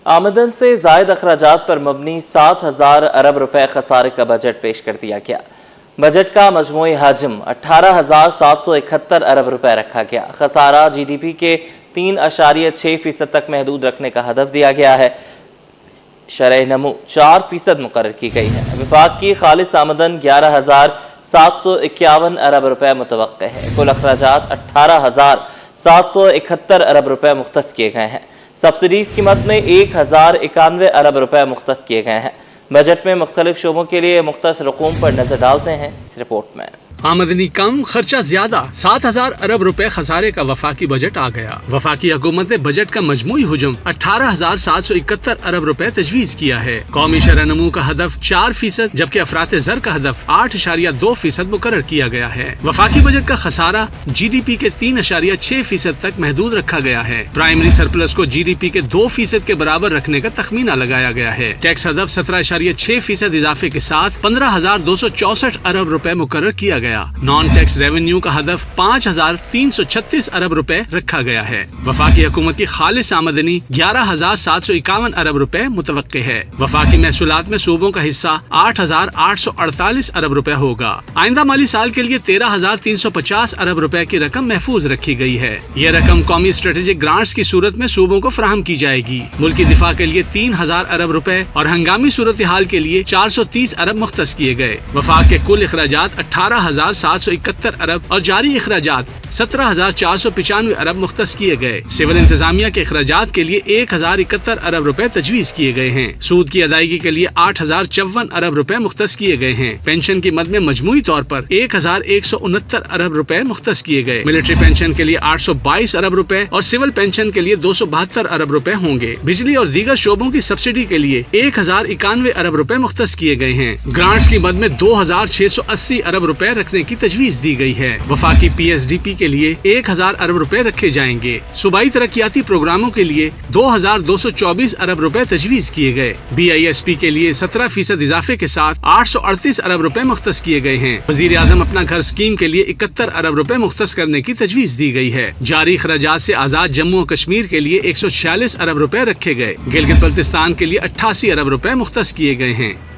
आमदन से ज़ायद अखराजात पर मबनी 7,000 अरब रुपए खसारे का बजट पेश कर दिया गया। बजट का मजमूई हजम 18,771 अरब रुपए रखा गया। खसारा GDP के 3.6% तक महदूद रखने का हदफ दिया गया है। शरह नमू 4% मुकर्रर की गई है। वफाक की खालिस आमदन 11,751 अरब रुपए मुतवक्के है। कुल अखराजात 18,771 अरब रुपए मुख्तस किए गए हैं। सब्सिडीज की मद में 1,091 अरब रुपए मुख्तस किए गए हैं। बजट में मुख्तलिफ शोबों के लिए मुख्तस रकूम पर नजर डालते हैं इस रिपोर्ट में। आमदनी कम, खर्चा ज्यादा, 7,000 अरब रुपए खसारे का वफाकी बजट आ गया। वफाकी हुकूमत ने बजट का मजमूई हुजूम 18,771 अरब रुपए तजवीज किया है। कौमी शरह नमू का हदफ 4%, जबकि अफरात ज़र का हदफ 8.2% मुकर्रर किया गया है। वफाकी बजट का खसारा GDP के 3.6% तक महदूद रखा गया है। प्राइमरी सरप्लस को GDP के 2% के बराबर रखने का तखमीना लगाया गया है। टैक्स हदफ 17.6% इजाफे के साथ 15,264 अरब रुपए मुकर्रर किया गया। नॉन टैक्स रेवेन्यू का हदफ 5,336 अरब रुपए रखा गया है। वफाकी हुकूमत की खालिस आमदनी 11,751 अरब रुपए मुतवक्के है। वफाकी महसूलात में सूबों का हिस्सा 8,848 अरब रुपए होगा। आइंदा माली साल के लिए 13,350 अरब रुपए की रकम महफूज रखी गई है। यह रकम कौमी स्ट्रेटेजिक ग्रांट्स की सूरत में सूबों को फराहम की जाएगी। मुल्की दिफा के लिए 3,000 अरब रुपए और हंगामी सूरत हाल के लिए 430 अरब मुख्तस किए गए। वफाक के कुल अखराजात 18,771 अरब और जारी अखराजात 17,495 अरब मुख्तस किए गए। सिविल इंतजामिया के अखराजात के लिए 1,071 अरब रुपए तजवीज किए गए हैं। सूद की अदायगी के लिए 8,054 अरब रुपए मुख्तस किए गए हैं। पेंशन की मद में मजमूई तौर पर 1,169 अरब रुपए मुख्तस किए गए। मिलिट्री पेंशन के लिए 822 अरब रुपए और सिविल पेंशन के लिए 272 अरब रुपए होंगे। बिजली और दीगर शोबों की सब्सिडी के लिए 1,091 अरब रुपए मुख्तस किए गए हैं। ग्रांट्स की मद में 2,680 अरब रुपए रखने की तजवीज दी गई है। वफाकी PSDP के लिए 1,000 अरब रुपए रखे जाएंगे। सूबाई तरक्याती प्रोग्रामों के लिए 2,224 अरब रुपए तजवीज किए गए। BISP के लिए 17% इजाफे के साथ 838 अरब रुपए मुख्तस किए गए हैं। वजीर आजम अपना घर स्कीम के लिए 71 अरब रुपए मुख्तस करने की तजवीज दी गई है। जारी अखराजात से आजाद जम्मू और कश्मीर के लिए 146 अरब रुपए रखे गए। गिलगित बल्तिस्तान के लिए 88 अरब रुपए मुख्तस किए गए हैं।